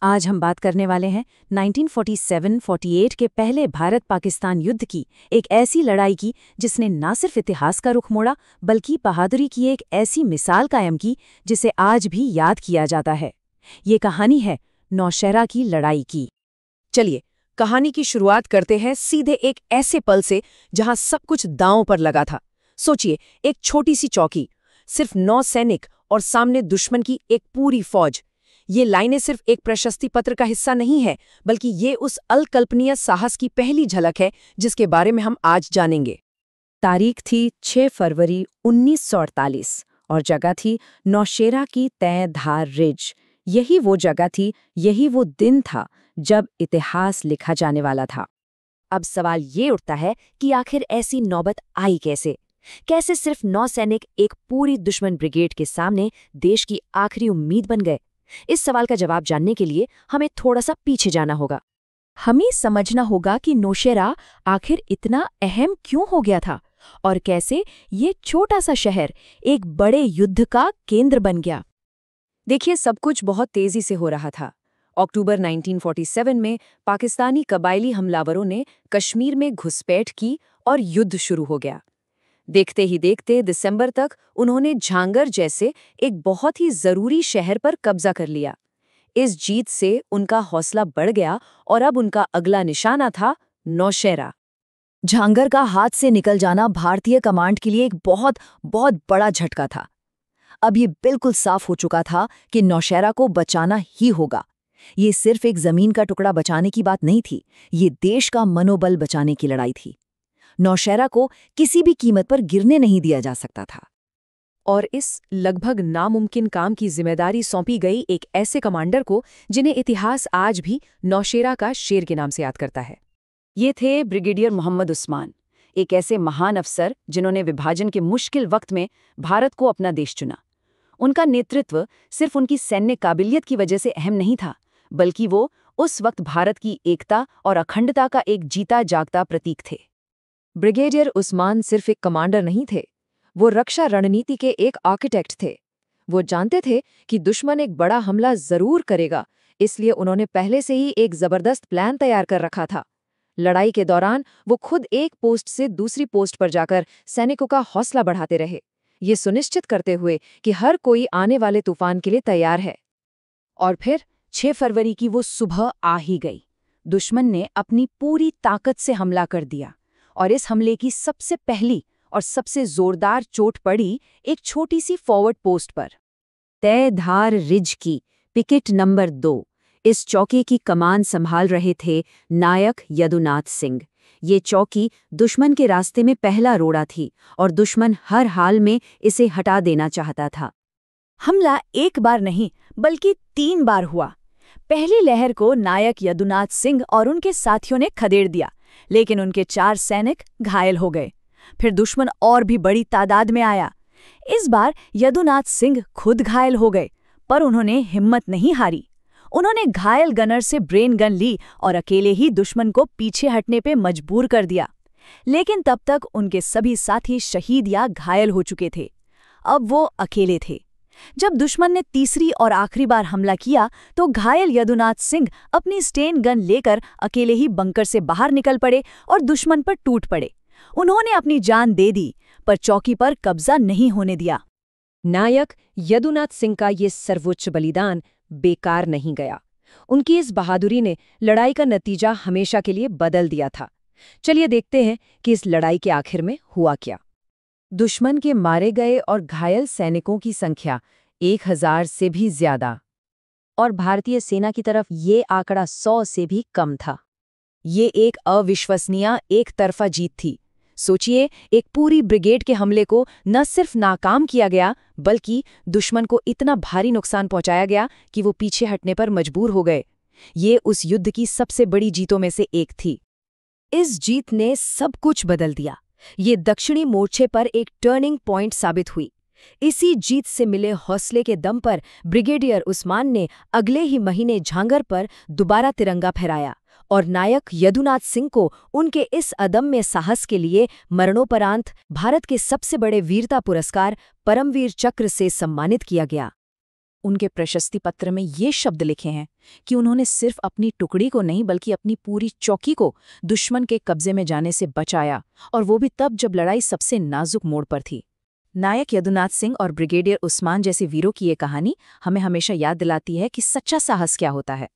आज हम बात करने वाले हैं 1947-48 के पहले भारत-पाकिस्तान युद्ध की, एक ऐसी लड़ाई की जिसने न सिर्फ इतिहास का रुख मोड़ा बल्कि बहादुरी की एक ऐसी मिसाल कायम की जिसे आज भी याद किया जाता है। ये कहानी है नौशहरा की लड़ाई की। चलिए कहानी की शुरुआत करते हैं सीधे एक ऐसे पल से जहां सब कुछ दांव पर लगा था। सोचिए, एक छोटी सी चौकी, सिर्फ 9 सैनिक और सामने दुश्मन की एक पूरी फौज। ये लाइनें सिर्फ एक प्रशस्ति पत्र का हिस्सा नहीं है, बल्कि ये उस अकल्पनीय साहस की पहली झलक है जिसके बारे में हम आज जानेंगे। तारीख थी 6 फरवरी 1948 और जगह थी नौशेरा की तय धार रिज। यही वो जगह थी, यही वो दिन था जब इतिहास लिखा जाने वाला था। अब सवाल ये उठता है कि आखिर ऐसी नौबत आई कैसे? कैसे सिर्फ 9 सैनिक एक पूरी दुश्मन ब्रिगेड के सामने देश की आखिरी उम्मीद बन गए? इस सवाल का जवाब जानने के लिए हमें थोड़ा सा पीछे जाना होगा। हमें समझना होगा कि नौशेरा आखिर इतना अहम क्यों हो गया था और कैसे ये छोटा सा शहर एक बड़े युद्ध का केंद्र बन गया। देखिए, सब कुछ बहुत तेजी से हो रहा था। अक्टूबर 1947 में पाकिस्तानी कबायली हमलावरों ने कश्मीर में घुसपैठ की और युद्ध शुरू हो गया। देखते ही देखते दिसंबर तक उन्होंने झांगर जैसे एक बहुत ही जरूरी शहर पर कब्जा कर लिया। इस जीत से उनका हौसला बढ़ गया और अब उनका अगला निशाना था नौशेरा। झांगर का हाथ से निकल जाना भारतीय कमांड के लिए एक बहुत बहुत बड़ा झटका था। अब ये बिल्कुल साफ हो चुका था कि नौशेरा को बचाना ही होगा। ये सिर्फ एक जमीन का टुकड़ा बचाने की बात नहीं थी, ये देश का मनोबल बचाने की लड़ाई थी। नौशेरा को किसी भी कीमत पर गिरने नहीं दिया जा सकता था। और इस लगभग नामुमकिन काम की जिम्मेदारी सौंपी गई एक ऐसे कमांडर को जिन्हें इतिहास आज भी नौशेरा का शेर के नाम से याद करता है। ये थे ब्रिगेडियर मोहम्मद उस्मान, एक ऐसे महान अफसर जिन्होंने विभाजन के मुश्किल वक्त में भारत को अपना देश चुना। उनका नेतृत्व सिर्फ उनकी सैन्य काबिलियत की वजह से अहम नहीं था, बल्कि वो उस वक्त भारत की एकता और अखंडता का एक जीता जागता प्रतीक थे। ब्रिगेडियर उस्मान सिर्फ एक कमांडर नहीं थे, वो रक्षा रणनीति के एक आर्किटेक्ट थे। वो जानते थे कि दुश्मन एक बड़ा हमला जरूर करेगा, इसलिए उन्होंने पहले से ही एक जबरदस्त प्लान तैयार कर रखा था। लड़ाई के दौरान वो खुद एक पोस्ट से दूसरी पोस्ट पर जाकर सैनिकों का हौसला बढ़ाते रहे, ये सुनिश्चित करते हुए कि हर कोई आने वाले तूफान के लिए तैयार है। और फिर 6 फरवरी की वो सुबह आ ही गई। दुश्मन ने अपनी पूरी ताकत से हमला कर दिया और इस हमले की सबसे पहली और सबसे जोरदार चोट पड़ी एक छोटी सी फॉरवर्ड पोस्ट पर, तय धार रिज की पिकेट नंबर 2। इस चौकी की कमान संभाल रहे थे नायक यदुनाथ सिंह। ये चौकी दुश्मन के रास्ते में पहला रोड़ा थी और दुश्मन हर हाल में इसे हटा देना चाहता था। हमला एक बार नहीं बल्कि 3 बार हुआ। पहली लहर को नायक यदुनाथ सिंह और उनके साथियों ने खदेड़ दिया, लेकिन उनके 4 सैनिक घायल हो गए। फिर दुश्मन और भी बड़ी तादाद में आया। इस बार यदुनाथ सिंह खुद घायल हो गए, पर उन्होंने हिम्मत नहीं हारी। उन्होंने घायल गनर से ब्रेन गन ली और अकेले ही दुश्मन को पीछे हटने पे मजबूर कर दिया। लेकिन तब तक उनके सभी साथी शहीद या घायल हो चुके थे। अब वो अकेले थे। जब दुश्मन ने तीसरी और आखिरी बार हमला किया तो घायल यदुनाथ सिंह अपनी स्टेन गन लेकर अकेले ही बंकर से बाहर निकल पड़े और दुश्मन पर टूट पड़े। उन्होंने अपनी जान दे दी, पर चौकी पर कब्जा नहीं होने दिया। नायक यदुनाथ सिंह का ये सर्वोच्च बलिदान बेकार नहीं गया। उनकी इस बहादुरी ने लड़ाई का नतीजा हमेशा के लिए बदल दिया था। चलिए देखते हैं कि इस लड़ाई के आखिर में हुआ क्या। दुश्मन के मारे गए और घायल सैनिकों की संख्या 1000 से भी ज्यादा, और भारतीय सेना की तरफ ये आंकड़ा 100 से भी कम था। ये एक अविश्वसनीय एक तरफा जीत थी। सोचिए, एक पूरी ब्रिगेड के हमले को न सिर्फ नाकाम किया गया, बल्कि दुश्मन को इतना भारी नुकसान पहुंचाया गया कि वो पीछे हटने पर मजबूर हो गए। ये उस युद्ध की सबसे बड़ी जीतों में से एक थी। इस जीत ने सब कुछ बदल दिया। ये दक्षिणी मोर्चे पर एक टर्निंग पॉइंट साबित हुई। इसी जीत से मिले हौसले के दम पर ब्रिगेडियर उस्मान ने अगले ही महीने झांगर पर दोबारा तिरंगा फहराया और नायक यदुनाथ सिंह को उनके इस अदम्य साहस के लिए मरणोपरांत भारत के सबसे बड़े वीरता पुरस्कार परमवीर चक्र से सम्मानित किया गया। उनके प्रशस्ति पत्र में ये शब्द लिखे हैं कि उन्होंने सिर्फ अपनी टुकड़ी को नहीं बल्कि अपनी पूरी चौकी को दुश्मन के कब्जे में जाने से बचाया, और वो भी तब जब लड़ाई सबसे नाजुक मोड़ पर थी। नायक यदुनाथ सिंह और ब्रिगेडियर उस्मान जैसे वीरों की ये कहानी हमें हमेशा याद दिलाती है कि सच्चा साहस क्या होता है।